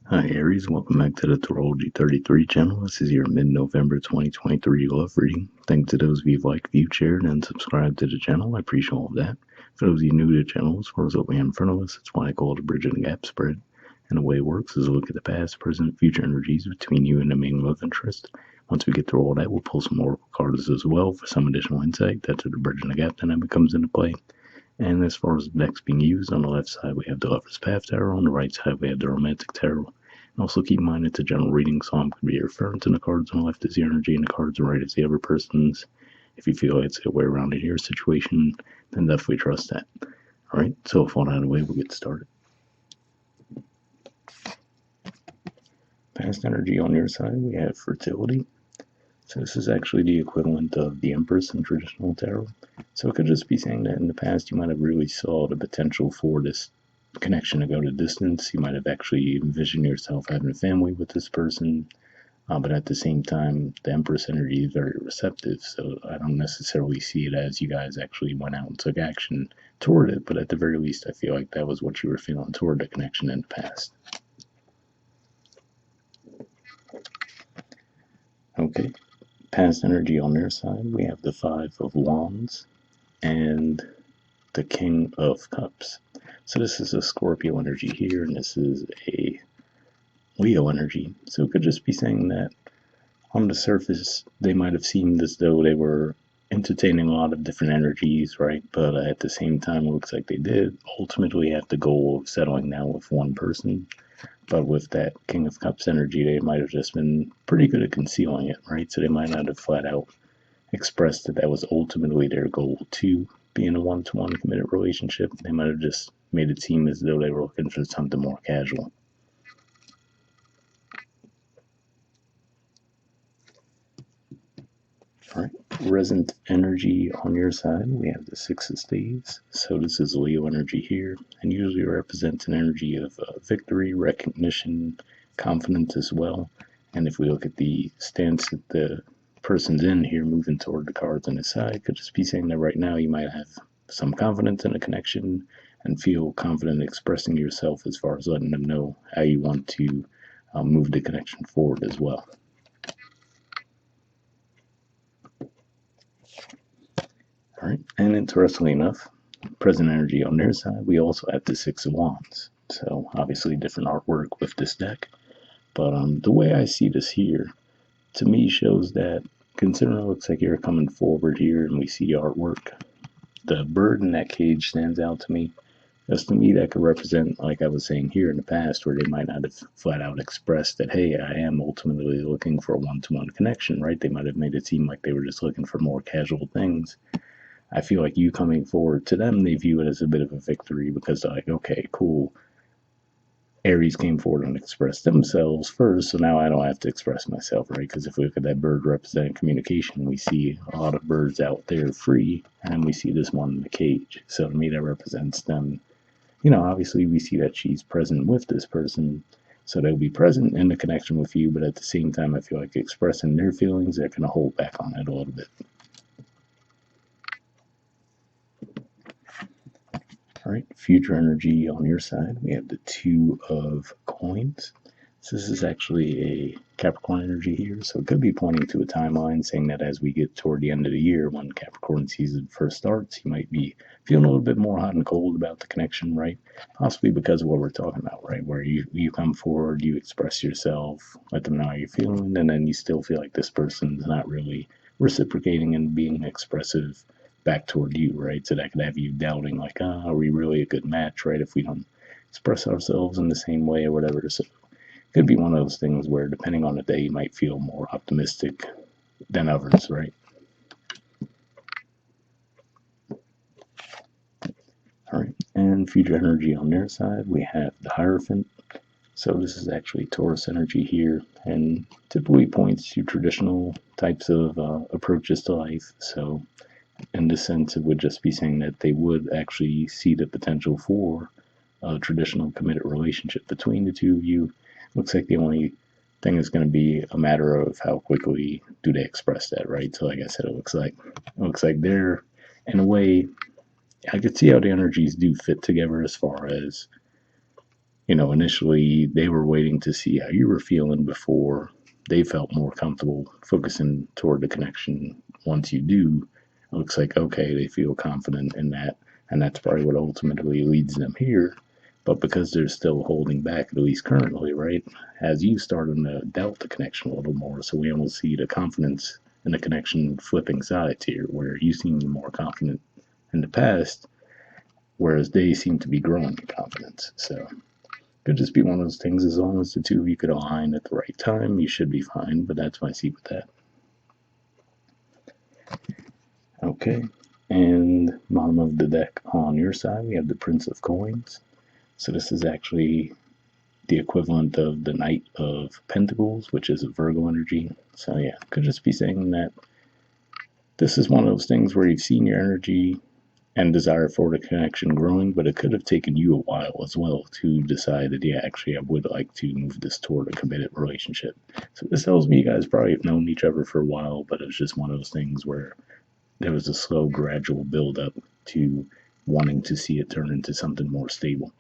Hi Aries, welcome back to the Astrology 33 channel. This is your mid-November 2023 love reading. Thanks to those of you who've liked, viewed, shared, and subscribed to the channel. I appreciate all of that. For those of you new to the channel, as far as what we have in front of us, it's what I call the Bridging the Gap spread. And the way it works is a look at the past, present, future energies between you and the main love interest. Once we get through all that, we'll pull some oracle cards as well for some additional insight. That's where the Bridging the Gap dynamic comes into play. And as far as the decks being used, on the left side we have the Lover's Path Tarot, on the right side we have the Romantic Tarot. And also keep in mind it's a general reading, so I'm going to be referring to the cards on the left as the energy and the cards on the right as the other person's. If you feel like it's a way around in your situation, then definitely trust that. Alright, so with all that out of the way, we'll get started. Past energy on your side, we have fertility. So this is actually the equivalent of the Empress in traditional tarot. So it could just be saying that in the past you might have really saw the potential for this connection to go to distance. You might have actually envisioned yourself having a family with this person. But at the same time, the Empress energy is very receptive, so I don't necessarily see it as you guys actually went out and took action toward it, but at the very least, I feel like that was what you were feeling toward the connection in the past. Okay, past energy on their side, we have the Five of Wands and the King of Cups. So this is a Scorpio energy here, and this is a Leo energy. So it could just be saying that on the surface, they might have seemed as though they were entertaining a lot of different energies, right? But at the same time, it looks like they did ultimately have the goal of settling down with one person. But with that King of Cups energy, they might have just been pretty good at concealing it, right? So they might not have flat out expressed that that was ultimately their goal to be in a one-to-one committed relationship. They might have just made it seem as though they were looking for something more casual. All right, resonant energy on your side, we have the Six of Spades. So this is Leo energy here, and usually represents an energy of victory, recognition, confidence as well. And if we look at the stance that the person's in here, moving toward the cards on his side, could just be saying that right now you might have some confidence in a connection and feel confident expressing yourself as far as letting them know how you want to move the connection forward as well. All right, and interestingly enough, present energy on their side, we also have the Six of Wands. So obviously different artwork with this deck. But the way I see this here, to me, shows that considering it looks like you're coming forward here and we see artwork, the bird in that cage stands out to me. Because to me, that could represent, like I was saying here in the past, where they might not have flat out expressed that, hey, I am ultimately looking for a one-to-one connection, right? They might have made it seem like they were just looking for more casual things. I feel like you coming forward to them, they view it as a bit of a victory because they're like, okay, cool. Aries came forward and expressed themselves first, so now I don't have to express myself, right? Because if we look at that bird representing communication, we see a lot of birds out there free, and we see this one in the cage. So to me, that represents them. You know, obviously, we see that she's present with this person, so they'll be present in the connection with you, but at the same time, I feel like expressing their feelings, they're going to hold back on it a little bit. All right, future energy on your side, we have the Two of Coins. So this is actually a Capricorn energy here, so it could be pointing to a timeline saying that as we get toward the end of the year, when Capricorn season first starts, you might be feeling a little bit more hot and cold about the connection, right? Possibly because of what we're talking about, right? Where you come forward, you express yourself, let them know how you're feeling, and then you still feel like this person's not really reciprocating and being expressive back toward you, right? So that could have you doubting, like, are we really a good match, right? If we don't express ourselves in the same way or whatever. So it could be one of those things where, depending on the day, you might feel more optimistic than others, right? All right, and future energy on their side, we have the Hierophant. So this is actually Taurus energy here, and typically points to traditional types of approaches to life. So in this sense, it would just be saying that they would actually see the potential for a traditional committed relationship between the two of you. Looks like the only thing is going to be a matter of how quickly do they express that, right? So like I said, it looks like they're, in a way, I could see how the energies do fit together as far as initially they were waiting to see how you were feeling before they felt more comfortable focusing toward the connection. Once you do, it looks like, okay, they feel confident in that. And that's probably what ultimately leads them here. But because they're still holding back, at least currently, right? As you starting to doubt the connection a little more, so we almost see the confidence and the connection flipping sides here, where you seem more confident in the past, whereas they seem to be growing in confidence. So could just be one of those things. As long as the two of you could align at the right time, you should be fine. But that's my seat with that. Okay. And bottom of the deck on your side, we have the Prince of Coins. So this is actually the equivalent of the Knight of Pentacles, which is a Virgo energy. So yeah, could just be saying that this is one of those things where you've seen your energy and desire for the connection growing, but it could have taken you a while as well to decide that, yeah, actually, I would like to move this toward a committed relationship. So this tells me you guys probably have known each other for a while, but it's just one of those things where there was a slow, gradual build up to wanting to see it turn into something more stable.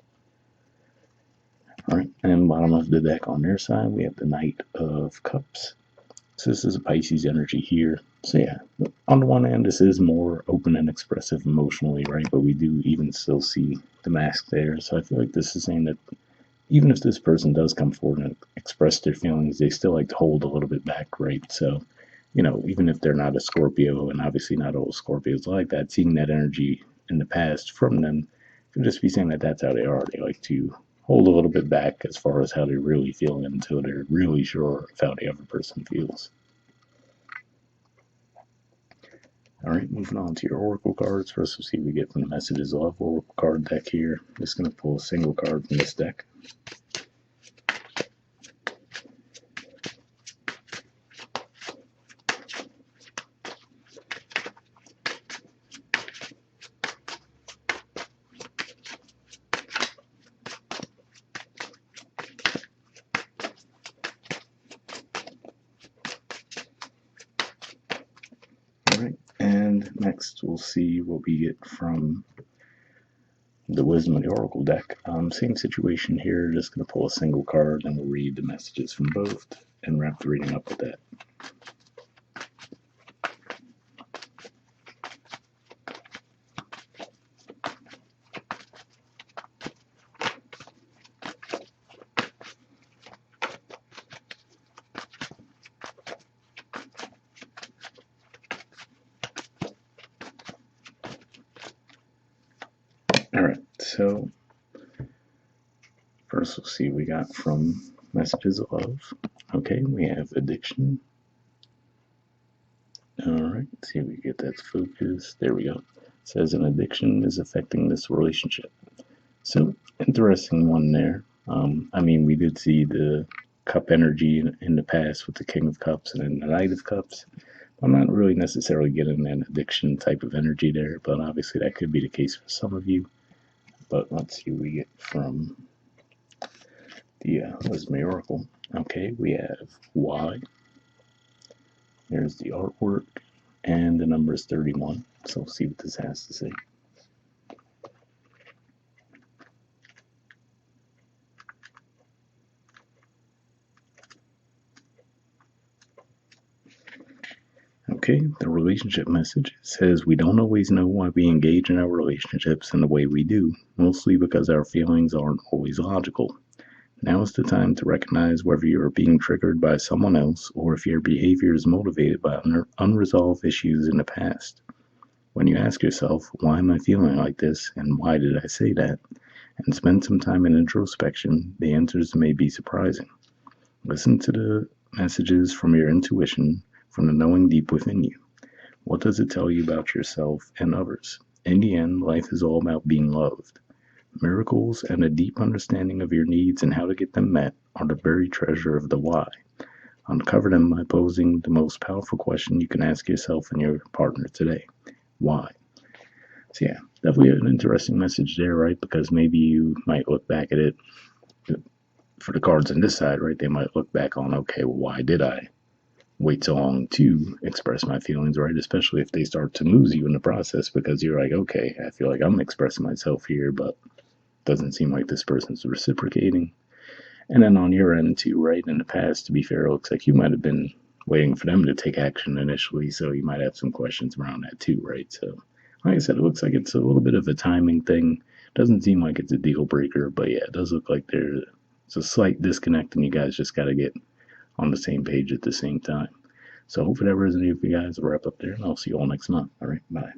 All right, and bottom of the deck on their side, we have the Knight of Cups. So this is a Pisces energy here. So yeah, on the one hand, this is more open and expressive emotionally, right? But we do even still see the mask there. So I feel like this is saying that even if this person does come forward and express their feelings, they still like to hold a little bit back, right? So, even if they're not a Scorpio, and obviously not all Scorpios like that, seeing that energy in the past from them could just be saying that that's how they are. They like to hold a little bit back as far as how they're really feeling until they're really sure of how the other person feels. All right, moving on to your Oracle cards. First, we'll see what we get from the Messages of Love Oracle card deck here. I'm just going to pull a single card from this deck. All right, and next we'll see what we get from the Wisdom of the Oracle deck. Same situation here, just going to pull a single card and we'll read the messages from both and wrap the reading up with that. All right, so first we'll see what we got from Messages of Love. Okay, we have addiction. All right, see if we get that focus. There we go. It says an addiction is affecting this relationship. So interesting one there. We did see the cup energy in the past with the King of Cups and then the Knight of Cups. I'm not really necessarily getting an addiction type of energy there, but obviously that could be the case for some of you. But let's see what we get from the Wisdom Oracle. Okay, we have Y. There's the artwork, and the number is 31. So we'll see what this has to say. Okay, the relationship message says we don't always know why we engage in our relationships in the way we do, mostly because our feelings aren't always logical. Now is the time to recognize whether you are being triggered by someone else or if your behavior is motivated by unresolved issues in the past. When you ask yourself, why am I feeling like this and why did I say that, and spend some time in introspection, the answers may be surprising. Listen to the messages from your intuition, from the knowing deep within you. What does it tell you about yourself and others? In the end, life is all about being loved. Miracles and a deep understanding of your needs and how to get them met are the very treasure of the why. Uncover them by posing the most powerful question you can ask yourself and your partner today. Why? So yeah, definitely an interesting message there, right? Because maybe you might look back at it for the cards on this side, right? They might look back on, okay, well, why did I wait so long to express my feelings, right? Especially if they start to lose you in the process because you're like, okay, I feel like I'm expressing myself here, but Doesn't seem like this person's reciprocating. And then on your end too, right? In the past, to be fair, it looks like you might have been waiting for them to take action initially, so you might have some questions around that too, right? So, like I said, it looks like it's a little bit of a timing thing. Doesn't seem like it's a deal breaker, but yeah, it does look like there's a slight disconnect, and you guys just got to get on the same page at the same time. So, hope it ever is new for you guys. We'll wrap up there, and I'll see you all next month. All right, bye.